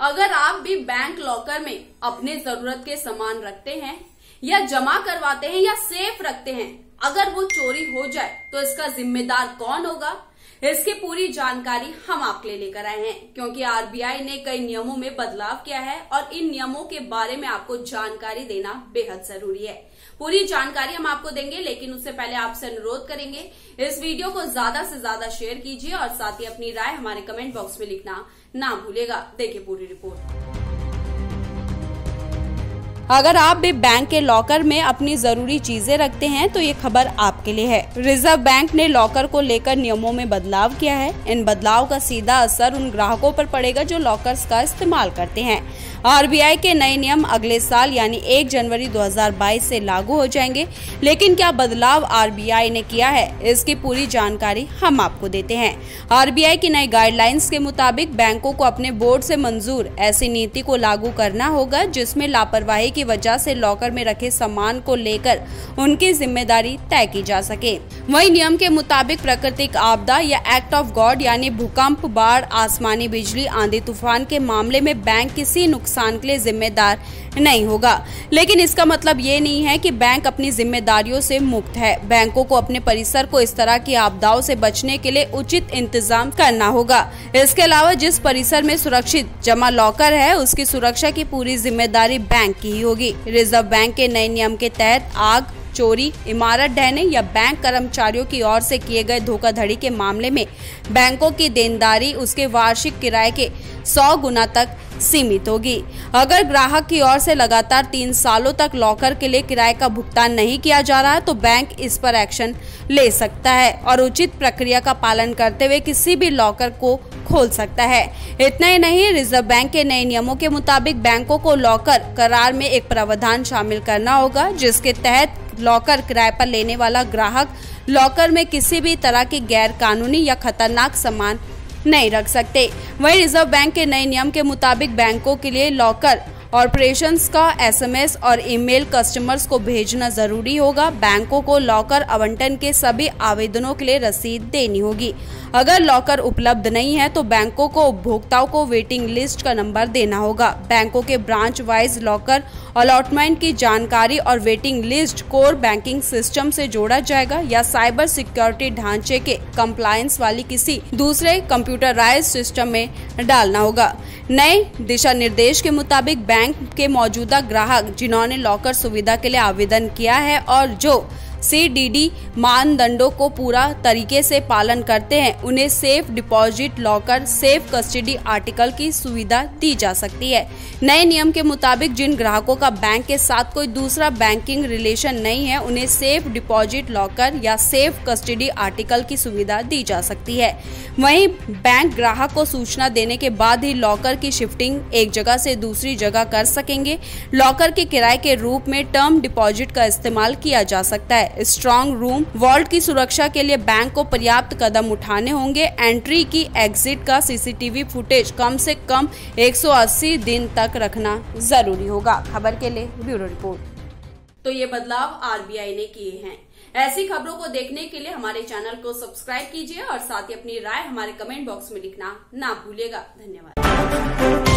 अगर आप भी बैंक लॉकर में अपने जरूरत के सामान रखते हैं या जमा करवाते हैं या सेफ रखते हैं, अगर वो चोरी हो जाए तो इसका जिम्मेदार कौन होगा, इसकी पूरी जानकारी हम आपके लिए लेकर आए हैं। क्योंकि आरबीआई ने कई नियमों में बदलाव किया है और इन नियमों के बारे में आपको जानकारी देना बेहद जरूरी है। पूरी जानकारी हम आपको देंगे, लेकिन उससे पहले आपसे अनुरोध करेंगे इस वीडियो को ज्यादा से ज्यादा शेयर कीजिए और साथ ही अपनी राय हमारे कमेंट बॉक्स में लिखना ना भूलिएगा। देखिए पूरी रिपोर्ट। अगर आप भी बैंक के लॉकर में अपनी जरूरी चीजें रखते हैं तो ये खबर आपके लिए है। रिजर्व बैंक ने लॉकर को लेकर नियमों में बदलाव किया है। इन बदलाव का सीधा असर उन ग्राहकों पर पड़ेगा जो लॉकर्स का इस्तेमाल करते हैं। आरबीआई के नए नियम अगले साल यानी 1 जनवरी 2022 से लागू हो जाएंगे। लेकिन क्या बदलाव आरबीआई ने किया है, इसकी पूरी जानकारी हम आपको देते हैं। आरबीआई की नई गाइडलाइंस के मुताबिक बैंकों को अपने बोर्ड से मंजूर ऐसी नीति को लागू करना होगा जिसमें लापरवाही की वजह से लॉकर में रखे सामान को लेकर उनकी जिम्मेदारी तय की जा सके। वही नियम के मुताबिक प्राकृतिक आपदा या एक्ट ऑफ गॉड यानी भूकंप, बाढ़, आसमानी बिजली, आंधी तूफान के मामले में बैंक किसी नुकसान के लिए जिम्मेदार नहीं होगा। लेकिन इसका मतलब ये नहीं है कि बैंक अपनी जिम्मेदारियों से मुक्त है। बैंकों को अपने परिसर को इस तरह की आपदाओं से बचने के लिए उचित इंतजाम करना होगा। इसके अलावा जिस परिसर में सुरक्षित जमा लॉकर है उसकी सुरक्षा की पूरी जिम्मेदारी बैंक की ही होगी। रिजर्व बैंक के नए नियम के तहत आग, चोरी, इमारत ढहने या बैंक कर्मचारियों की ओर से किए गए धोखाधड़ी के मामले में बैंकों की देनदारी उसके वार्षिक किराए के 100 गुना तक सीमित होगी। अगर ग्राहक की ओर से लगातार 3 सालों तक लॉकर के लिए किराए का भुगतान नहीं किया जा रहा है तो बैंक इस पर एक्शन ले सकता है और उचित प्रक्रिया का पालन करते हुए किसी भी लॉकर को खोल सकता है। इतना ही नहीं, रिजर्व बैंक के नए नियमों के मुताबिक बैंकों को लॉकर करार में एक प्रावधान शामिल करना होगा जिसके तहत लॉकर किराए पर लेने वाला ग्राहक लॉकर में किसी भी तरह की गैर कानूनी या खतरनाक सामान नहीं रख सकते। वहीं रिजर्व बैंक के नए नियम के मुताबिक बैंकों के लिए लॉकर ऑपरेशंस का एसएमएस और ईमेल कस्टमर्स को भेजना जरूरी होगा। बैंकों को लॉकर आवंटन के सभी आवेदनों के लिए रसीद देनी होगी। अगर लॉकर उपलब्ध नहीं है तो बैंकों को उपभोक्ताओं को वेटिंग लिस्ट का नंबर देना होगा। बैंकों के ब्रांच वाइज लॉकर अलॉटमेंट की जानकारी और waiting list core banking system से जोड़ा जाएगा या साइबर सिक्योरिटी ढांचे के कंप्लायंस वाली किसी दूसरे कंप्यूटराइज्ड सिस्टम में डालना होगा। नए दिशा निर्देश के मुताबिक बैंक के मौजूदा ग्राहक जिन्होंने लॉकर सुविधा के लिए आवेदन किया है और जो CDD मानदंडों को पूरा तरीके से पालन करते हैं उन्हें safe deposit locker, safe custody article की सुविधा दी जा सकती है। नए नियम के मुताबिक जिन ग्राहकों का बैंक के साथ कोई दूसरा बैंकिंग रिलेशन नहीं है उन्हें सेफ डिपॉजिट लॉकर या सेफ कस्टडी आर्टिकल की सुविधा दी जा सकती है। वहीं बैंक ग्राहक को सूचना देने के बाद ही लॉकर की शिफ्टिंग एक जगह से दूसरी जगह कर सकेंगे। लॉकर के किराए के रूप में टर्म डिपॉजिट का इस्तेमाल किया जा सकता है। स्ट्रॉन्ग रूम वॉल्ट की सुरक्षा के लिए बैंक को पर्याप्त कदम उठाने होंगे। एंट्री की एग्जिट का CCTV फुटेज कम से कम 180 दिन तक रखना जरूरी होगा। खबर के लिए ब्यूरो रिपोर्ट। तो ये बदलाव आरबीआई ने किए हैं। ऐसी खबरों को देखने के लिए हमारे चैनल को सब्सक्राइब कीजिए और साथ ही अपनी राय हमारे कमेंट बॉक्स में लिखना ना भूलिएगा। धन्यवाद।